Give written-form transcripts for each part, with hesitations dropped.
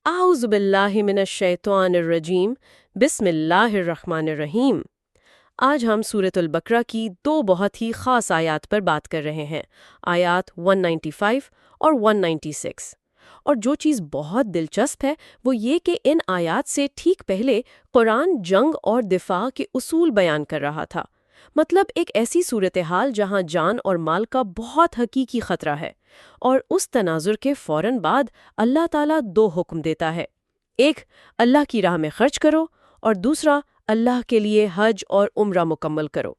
اعوذ باللہ من الشیطان الرجیم بسم اللہ الرحمن الرحیم۔ آج ہم سورۃ البقرہ کی دو بہت ہی خاص آیات پر بات کر رہے ہیں، آیات 195 اور 196۔ اور جو چیز بہت دلچسپ ہے وہ یہ کہ ان آیات سے ٹھیک پہلے قرآن جنگ اور دفاع کے اصول بیان کر رہا تھا، مطلب ایک ایسی صورتحال جہاں جان اور مال کا بہت حقیقی خطرہ ہے، اور اس تناظر کے فوراً بعد اللہ تعالیٰ دو حکم دیتا ہے، ایک اللہ کی راہ میں خرچ کرو اور دوسرا اللہ کے لیے حج اور عمرہ مکمل کرو۔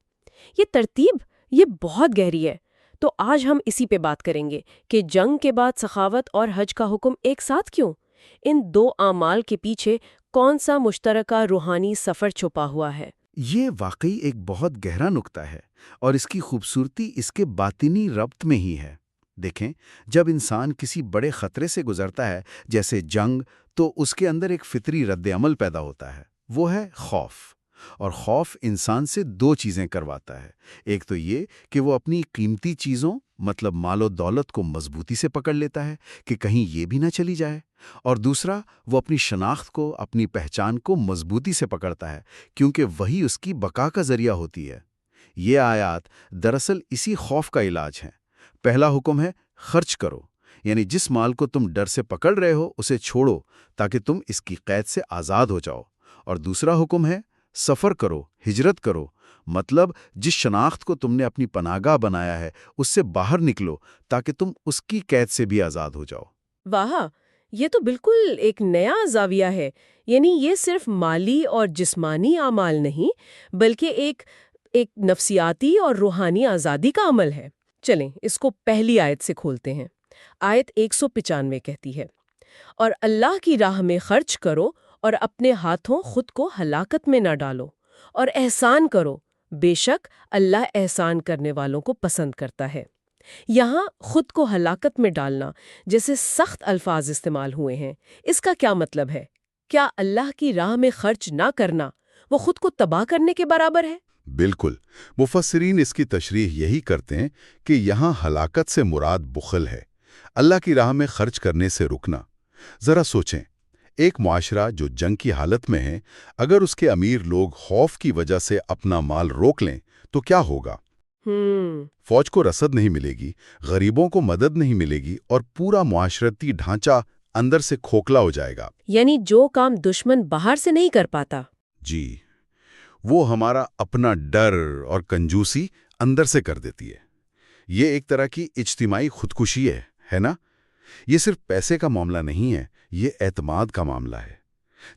یہ ترتیب یہ بہت گہری ہے، تو آج ہم اسی پہ بات کریں گے کہ جنگ کے بعد سخاوت اور حج کا حکم ایک ساتھ کیوں؟ ان دو اعمال کے پیچھے کون سا مشترکہ روحانی سفر چھپا ہوا ہے؟ یہ واقعی ایک بہت گہرا نکتہ ہے، اور اس کی خوبصورتی اس کے باطنی ربط میں ہی ہے۔ دیکھیں، جب انسان کسی بڑے خطرے سے گزرتا ہے جیسے جنگ، تو اس کے اندر ایک فطری رد عمل پیدا ہوتا ہے، وہ ہے خوف۔ اور خوف انسان سے دو چیزیں کرواتا ہے، ایک تو یہ کہ وہ اپنی قیمتی چیزوں مطلب مال و دولت کو مضبوطی سے پکڑ لیتا ہے کہ کہیں یہ بھی نہ چلی جائے، اور دوسرا وہ اپنی شناخت کو، اپنی پہچان کو مضبوطی سے پکڑتا ہے، کیونکہ وہی اس کی بقا کا ذریعہ ہوتی ہے۔ یہ آیات دراصل اسی خوف کا علاج ہیں۔ پہلا حکم ہے خرچ کرو، یعنی جس مال کو تم ڈر سے پکڑ رہے ہو اسے چھوڑو تاکہ تم اس کی قید سے آزاد ہو جاؤ، اور دوسرا حکم ہے سفر کرو، ہجرت کرو، مطلب جس شناخت کو تم نے اپنی پناہگاہ بنایا ہے اس سے باہر نکلو تاکہ تم اس کی قید سے بھی آزاد ہو جاؤ۔ واہ، یہ تو بالکل ایک نیا زاویہ ہے، یعنی یہ صرف مالی اور جسمانی اعمال نہیں بلکہ ایک نفسیاتی اور روحانی آزادی کا عمل ہے۔ چلیں اس کو پہلی آیت سے کھولتے ہیں۔ آیت 195 کہتی ہے، اور اللہ کی راہ میں خرچ کرو اور اپنے ہاتھوں خود کو ہلاکت میں نہ ڈالو، اور احسان کرو، بے شک اللہ احسان کرنے والوں کو پسند کرتا ہے۔ یہاں خود کو ہلاکت میں ڈالنا جیسے سخت الفاظ استعمال ہوئے ہیں، اس کا کیا مطلب ہے؟ کیا اللہ کی راہ میں خرچ نہ کرنا وہ خود کو تباہ کرنے کے برابر ہے؟ بالکل، مفسرین اس کی تشریح یہی کرتے ہیں کہ یہاں ہلاکت سے مراد بخل ہے، اللہ کی راہ میں خرچ کرنے سے رکنا۔ ذرا سوچیں، ایک معاشرہ جو جنگ کی حالت میں ہے، اگر اس کے امیر لوگ خوف کی وجہ سے اپنا مال روک لیں تو کیا ہوگا؟ فوج کو رسد نہیں ملے گی، غریبوں کو مدد نہیں ملے گی، اور پورا معاشرتی ڈھانچہ اندر سے کھوکھلا ہو جائے گا۔ یعنی جو کام دشمن باہر سے نہیں کر پاتا، جی، وہ ہمارا اپنا ڈر اور کنجوسی اندر سے کر دیتی ہے۔ یہ ایک طرح کی اجتماعی خودکشی ہے نا؟ یہ صرف پیسے کا معاملہ نہیں ہے، یہ اعتماد کا معاملہ ہے۔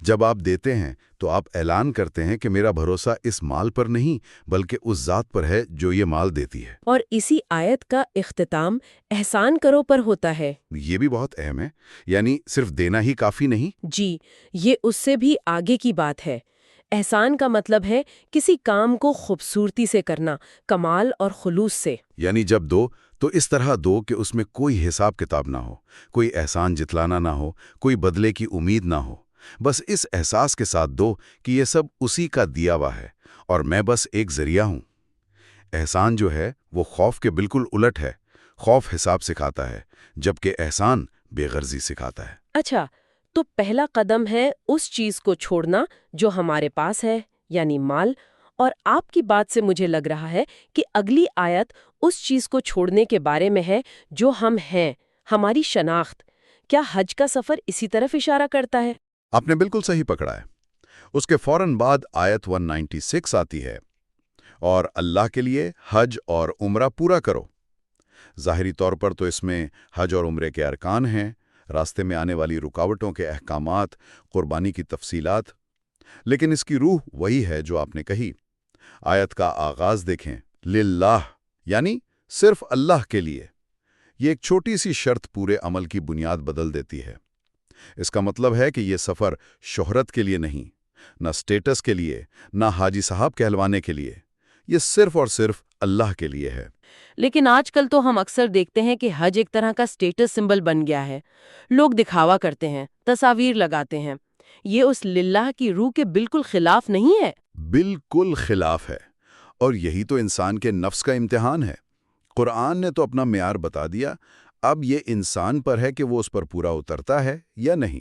جب آپ دیتے ہیں تو آپ اعلان کرتے ہیں کہ میرا بھروسہ اس مال پر نہیں بلکہ اس ذات پر ہے جو یہ مال دیتی ہے۔ اور اسی آیت کا اختتام احسان کرو پر ہوتا ہے۔ یہ بھی بہت اہم ہے، یعنی صرف دینا ہی کافی نہیں۔ جی، یہ اس سے بھی آگے کی بات ہے۔ احسان کا مطلب ہے کسی کام کو خوبصورتی سے کرنا، کمال اور خلوص سے۔ یعنی جب دو تو اس طرح دو کہ اس میں کوئی حساب کتاب نہ ہو، کوئی احسان جتلانا نہ ہو، کوئی بدلے کی امید نہ ہو، بس اس احساس کے ساتھ دو کہ یہ سب اسی کا دیا ہوا ہے اور میں بس ایک ذریعہ ہوں۔ احسان جو ہے وہ خوف کے بالکل الٹ ہے۔ خوف حساب سکھاتا ہے جبکہ احسان بے غرضی سکھاتا ہے۔ اچھا، تو پہلا قدم ہے اس چیز کو چھوڑنا جو ہمارے پاس ہے، یعنی مال، اور آپ کی بات سے مجھے لگ رہا ہے کہ اگلی آیت اس چیز کو چھوڑنے کے بارے میں ہے جو ہم ہیں، ہماری شناخت۔ کیا حج کا سفر اسی طرف اشارہ کرتا ہے؟ آپ نے بالکل صحیح پکڑا ہے۔ اس کے فوراً بعد آیت 196 آتی ہے، اور اللہ کے لیے حج اور عمرہ پورا کرو۔ ظاہری طور پر تو اس میں حج اور عمرے کے ارکان ہیں، راستے میں آنے والی رکاوٹوں کے احکامات، قربانی کی تفصیلات، لیکن اس کی روح وہی ہے جو آپ نے کہی۔ آیت کا آغاز دیکھیں، للہ، یعنی صرف اللہ کے لیے۔ یہ ایک چھوٹی سی شرط پورے عمل کی بنیاد بدل دیتی ہے۔ اس کا مطلب ہے کہ یہ سفر شہرت کے لیے نہیں، نہ سٹیٹس کے لیے، نہ حاجی صاحب کہلوانے کے لیے، یہ صرف اور صرف اللہ کے لیے ہے۔ لیکن آج کل تو ہم اکثر دیکھتے ہیں کہ حج ایک طرح کا سٹیٹس سمبل بن گیا ہے۔ لوگ دکھاوا کرتے ہیں، تصاویر لگاتے ہیں۔ یہ اس للہ کی روح کے بالکل خلاف نہیں ہے؟ بالکل خلاف ہے، اور یہی تو انسان کے نفس کا امتحان ہے۔ قرآن نے تو اپنا معیار بتا دیا، اب یہ انسان پر ہے کہ وہ اس پر پورا اترتا ہے یا نہیں۔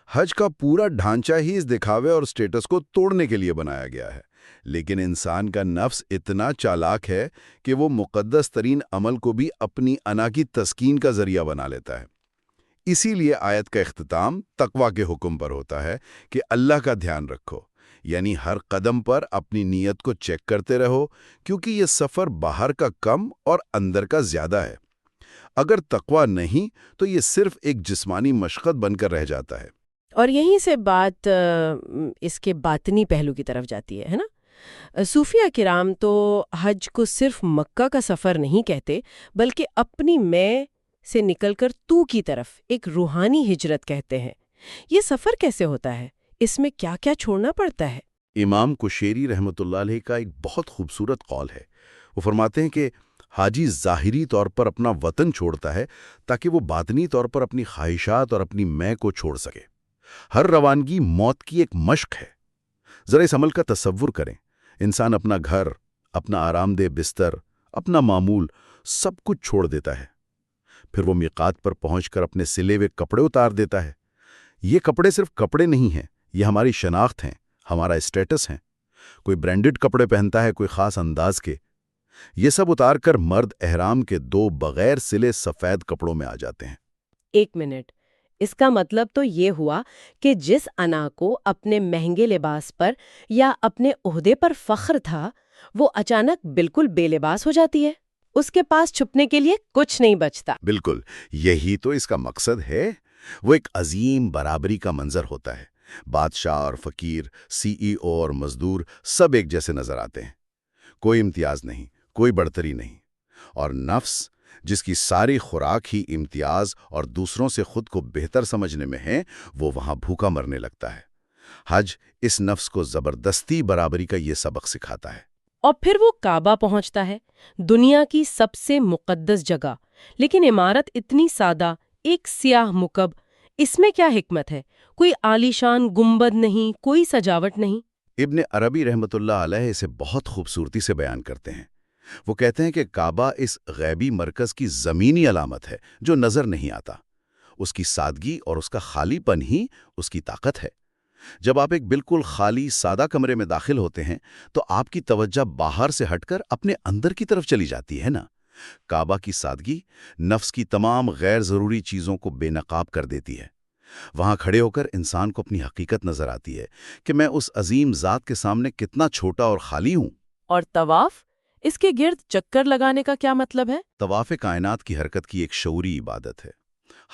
حج کا پورا ڈھانچہ ہی اس دکھاوے اور سٹیٹس کو توڑنے کے لیے بنایا گیا ہے، لیکن انسان کا نفس اتنا چالاک ہے کہ وہ مقدس ترین عمل کو بھی اپنی انا کی تسکین کا ذریعہ بنا لیتا ہے۔ اسی لیے آیت کا اختتام تقوی کے حکم پر ہوتا ہے کہ اللہ کا دھیان رکھو، یعنی ہر قدم پر اپنی نیت کو چیک کرتے رہو، کیونکہ یہ سفر باہر کا کم اور اندر کا زیادہ ہے۔ اگر تقوی نہیں تو یہ صرف ایک جسمانی مشقت بن کر رہ جاتا ہے۔ اور یہیں سے بات اس کے باطنی پہلو کی طرف جاتی ہے نا؟ صوفیہ کرام تو حج کو صرف مکہ کا سفر نہیں کہتے، بلکہ اپنی میں سے نکل کر تو کی طرف ایک روحانی ہجرت کہتے ہیں۔ یہ سفر کیسے ہوتا ہے؟ اس میں کیا کیا چھوڑنا پڑتا ہے؟ امام کشیری رحمۃ اللہ علیہ کا ایک بہت خوبصورت قول ہے۔ وہ فرماتے ہیں کہ حاجی ظاہری طور پر اپنا وطن چھوڑتا ہے تاکہ وہ باطنی طور پر اپنی خواہشات اور اپنی میں کو چھوڑ سکے۔ ہر روانگی موت کی ایک مشق ہے۔ ذرا اس عمل کا تصور کریں، انسان اپنا گھر، اپنا آرام دہ بستر، اپنا معمول سب کچھ چھوڑ دیتا ہے۔ پھر وہ میقات پر پہنچ کر اپنے سلے ہوئے کپڑے اتار دیتا ہے۔ یہ کپڑے صرف کپڑے نہیں ہیں، یہ ہماری شناخت ہیں، ہمارا اسٹیٹس ہیں۔ کوئی برانڈڈ کپڑے پہنتا ہے، کوئی خاص انداز کے۔ یہ سب اتار کر مرد احرام کے 2 بغیر سلے سفید کپڑوں میں آ جاتے ہیں۔ ایک منٹ، اس کا مطلب تو یہ ہوا کہ جس انا کو اپنے مہنگے لباس پر یا اپنے عہدے پر فخر تھا، وہ اچانک بالکل بے لباس ہو جاتی ہے۔ اس کے پاس چھپنے کے لیے کچھ نہیں بچتا۔ بالکل، یہی تو اس کا مقصد ہے۔ وہ ایک عظیم برابری کا منظر ہوتا ہے۔ بادشاہ اور فقیر، سی ای او اور مزدور سب ایک جیسے نظر آتے ہیں۔ کوئی امتیاز نہیں، کوئی بڑھتری نہیں۔ اور نفس، جس کی ساری خوراک ہی امتیاز اور دوسروں سے خود کو بہتر سمجھنے میں ہے، وہ وہاں بھوکا مرنے لگتا ہے۔ حج اس نفس کو زبردستی برابری کا یہ سبق سکھاتا ہے۔ اور پھر وہ کعبہ پہنچتا ہے، دنیا کی سب سے مقدس جگہ، لیکن عمارت اتنی سادہ، ایک سیاہ مکب۔ اس میں کیا حکمت ہے؟ کوئی عالیشان گنبد نہیں، کوئی سجاوٹ نہیں۔ ابن عربی رحمۃ اللہ علیہ اسے بہت خوبصورتی سے بیان کرتے ہیں۔ وہ کہتے ہیں کہ کعبہ اس غیبی مرکز کی زمینی علامت ہے جو نظر نہیں آتا۔ اس کی سادگی اور اس کا خالی پن ہی اس کی طاقت ہے۔ جب آپ ایک بالکل خالی سادہ کمرے میں داخل ہوتے ہیں تو آپ کی توجہ باہر سے ہٹ کر اپنے اندر کی طرف چلی جاتی ہے نا۔ کعبہ کی سادگی نفس کی تمام غیر ضروری چیزوں کو بے نقاب کر دیتی ہے۔ وہاں کھڑے ہو کر انسان کو اپنی حقیقت نظر آتی ہے کہ میں اس عظیم ذات کے سامنے کتنا چھوٹا اور خالی ہوں۔ اور طواف، اس کے گرد چکر لگانے کا کیا مطلب ہے؟ طواف کائنات کی حرکت کی ایک شعوری عبادت ہے۔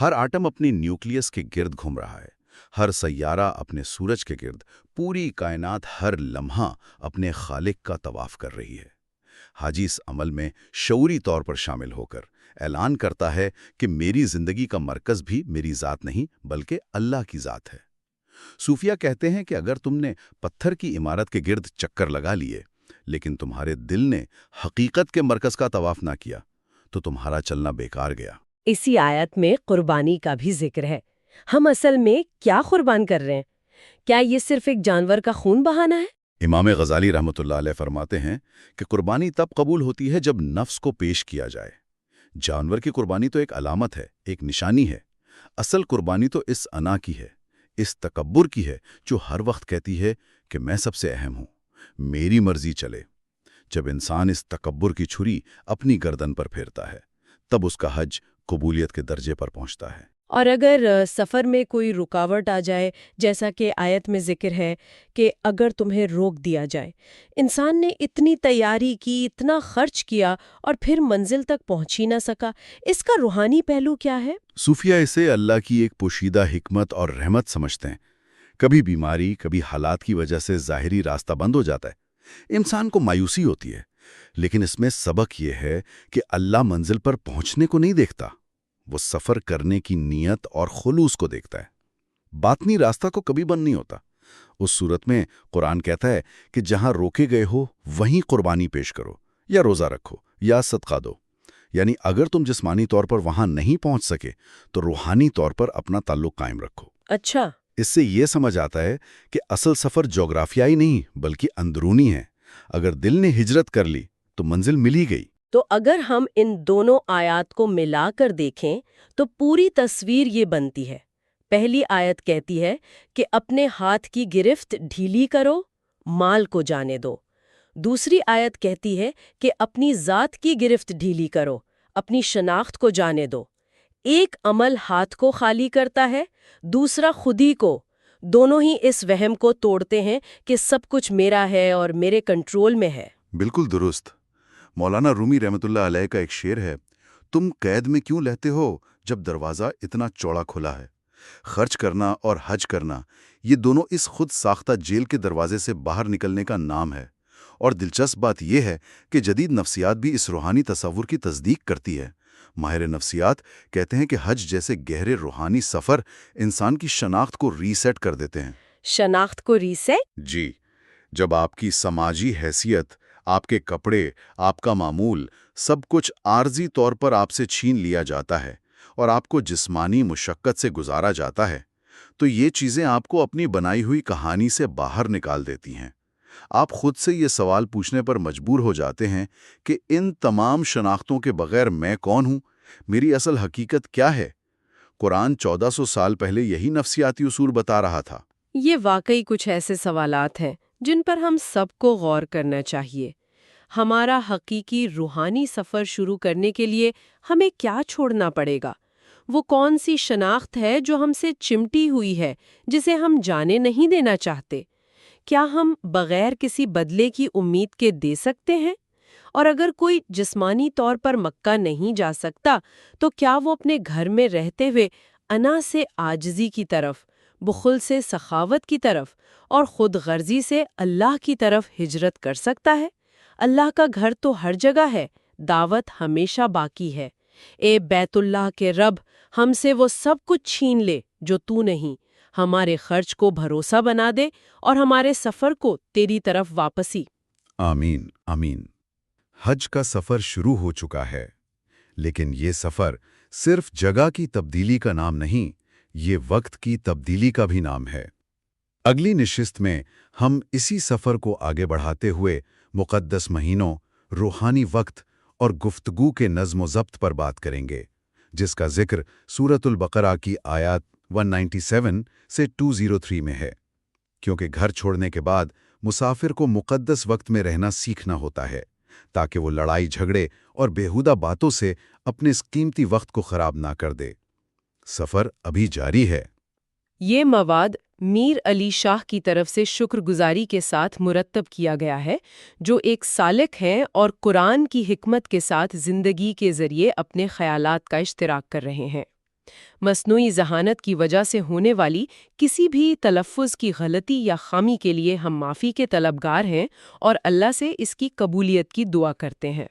ہر آٹم اپنی نیوکلیس کے گرد گھوم رہا ہے، ہر سیارہ اپنے سورج کے گرد، پوری کائنات ہر لمحہ اپنے خالق کا طواف کر رہی ہے۔ حاجی اس عمل میں شعوری طور پر شامل ہو کر اعلان کرتا ہے کہ میری زندگی کا مرکز بھی میری ذات نہیں بلکہ اللہ کی ذات ہے۔ صوفیہ کہتے ہیں کہ اگر تم نے پتھر کی عمارت کے گرد چکر لگا لیے لیکن تمہارے دل نے حقیقت کے مرکز کا طواف نہ کیا تو تمہارا چلنا بیکار گیا۔ اسی آیت میں قربانی کا بھی ذکر ہے۔ ہم اصل میں کیا قربان کر رہے ہیں؟ کیا یہ صرف ایک جانور کا خون بہانا ہے؟ امام غزالی رحمۃ اللہ علیہ فرماتے ہیں کہ قربانی تب قبول ہوتی ہے جب نفس کو پیش کیا جائے۔ جانور کی قربانی تو ایک علامت ہے، ایک نشانی ہے۔ اصل قربانی تو اس انا کی ہے، اس تکبر کی ہے جو ہر وقت کہتی ہے کہ میں سب سے اہم ہوں، میری مرضی چلے۔ جب انسان اس تکبر کی چھری اپنی گردن پر پھیرتا ہے تب اس کا حج قبولیت کے درجے پر پہنچتا ہے۔ اور اگر سفر میں کوئی رکاوٹ آ جائے، جیسا کہ آیت میں ذکر ہے کہ اگر تمہیں روک دیا جائے، انسان نے اتنی تیاری کی، اتنا خرچ کیا اور پھر منزل تک پہنچ ہی نہ سکا، اس کا روحانی پہلو کیا ہے؟ صوفیہ اسے اللہ کی ایک پوشیدہ حکمت اور رحمت سمجھتے ہیں۔ کبھی بیماری، کبھی حالات کی وجہ سے ظاہری راستہ بند ہو جاتا ہے، انسان کو مایوسی ہوتی ہے، لیکن اس میں سبق یہ ہے کہ اللہ منزل پر پہنچنے کو نہیں دیکھتا، وہ سفر کرنے کی نیت اور خلوص کو دیکھتا ہے۔ باطنی راستہ کو کبھی بند نہیں ہوتا۔ اس صورت میں قرآن کہتا ہے کہ جہاں روکے گئے ہو وہیں قربانی پیش کرو، یا روزہ رکھو، یا صدقہ دو۔ یعنی اگر تم جسمانی طور پر وہاں نہیں پہنچ سکے تو روحانی طور پر اپنا تعلق قائم رکھو۔ اچھا، اس سے یہ سمجھ آتا ہے کہ اصل سفر جغرافیائی نہیں بلکہ اندرونی ہے۔ اگر دل نے ہجرت کر لی تو منزل مل ہی گئی۔ تو اگر ہم ان دونوں آیات کو ملا کر دیکھیں تو پوری تصویر یہ بنتی ہے: پہلی آیت کہتی ہے کہ اپنے ہاتھ کی گرفت ڈھیلی کرو، مال کو جانے دو۔ دوسری آیت کہتی ہے کہ اپنی ذات کی گرفت ڈھیلی کرو، اپنی شناخت کو جانے دو۔ ایک عمل ہاتھ کو خالی کرتا ہے، دوسرا خودی کو۔ دونوں ہی اس وہم کو توڑتے ہیں کہ سب کچھ میرا ہے اور میرے کنٹرول میں ہے۔ بالکل درست۔ مولانا رومی رحمۃ اللہ علیہ کا ایک شعر ہے، تم قید میں کیوں لیتے ہو جب دروازہ اتنا چوڑا کھلا ہے؟ خرچ کرنا اور حج کرنا، یہ دونوں اس خود ساختہ جیل کے دروازے سے باہر نکلنے کا نام ہے۔ اور دلچسپ بات یہ ہے کہ جدید نفسیات بھی اس روحانی تصور کی تصدیق کرتی ہے۔ ماہر نفسیات کہتے ہیں کہ حج جیسے گہرے روحانی سفر انسان کی شناخت کو ریسیٹ کر دیتے ہیں۔ شناخت کو ریسیٹ؟ جی، جب آپ کی سماجی حیثیت، آپ کے کپڑے، آپ کا معمول، سب کچھ عارضی طور پر آپ سے چھین لیا جاتا ہے اور آپ کو جسمانی مشقت سے گزارا جاتا ہے، تو یہ چیزیں آپ کو اپنی بنائی ہوئی کہانی سے باہر نکال دیتی ہیں۔ آپ خود سے یہ سوال پوچھنے پر مجبور ہو جاتے ہیں کہ ان تمام شناختوں کے بغیر میں کون ہوں؟ میری اصل حقیقت کیا ہے؟ قرآن 1400 سال پہلے یہی نفسیاتی اصول بتا رہا تھا۔ یہ واقعی کچھ ایسے سوالات ہیں جن پر ہم سب کو غور کرنا چاہیے۔ ہمارا حقیقی روحانی سفر شروع کرنے کے لیے ہمیں کیا چھوڑنا پڑے گا؟ وہ کون سی شناخت ہے جو ہم سے چمٹی ہوئی ہے، جسے ہم جانے نہیں دینا چاہتے؟ کیا ہم بغیر کسی بدلے کی امید کے دے سکتے ہیں؟ اور اگر کوئی جسمانی طور پر مکہ نہیں جا سکتا، تو کیا وہ اپنے گھر میں رہتے ہوئے انا سے عاجزی کی طرف، بخل سے سخاوت کی طرف اور خود غرضی سے اللہ کی طرف ہجرت کر سکتا ہے؟ اللہ کا گھر تو ہر جگہ ہے، دعوت ہمیشہ باقی ہے۔ اے بیت اللہ کے رب، ہم سے وہ سب کچھ چھین لے جو تو نہیں، ہمارے خرچ کو بھروسہ بنا دے اور ہمارے سفر کو تیری طرف واپسی۔ آمین آمین۔ حج کا سفر شروع ہو چکا ہے، لیکن یہ سفر صرف جگہ کی تبدیلی کا نام نہیں، یہ وقت کی تبدیلی کا بھی نام ہے۔ اگلی نشست میں ہم اسی سفر کو آگے بڑھاتے ہوئے مقدس مہینوں، روحانی وقت اور گفتگو کے نظم و ضبط پر بات کریں گے، جس کا ذکر سورۃ البقرہ کی آیات 197 سے 203 میں ہے۔ کیونکہ گھر چھوڑنے کے بعد مسافر کو مقدس وقت میں رہنا سیکھنا ہوتا ہے، تاکہ وہ لڑائی جھگڑے اور بیہودہ باتوں سے اپنے اس قیمتی وقت کو خراب نہ کر دے۔ سفر ابھی جاری ہے۔ یہ مواد میر علی شاہ کی طرف سے شکر گزاری کے ساتھ مرتب کیا گیا ہے، جو ایک سالک ہیں اور قرآن کی حکمت کے ساتھ زندگی کے ذریعے اپنے خیالات کا اشتراک کر رہے ہیں۔ مصنوعی ذہانت کی وجہ سے ہونے والی کسی بھی تلفظ کی غلطی یا خامی کے لیے ہم معافی کے طلبگار ہیں اور اللہ سے اس کی قبولیت کی دعا کرتے ہیں۔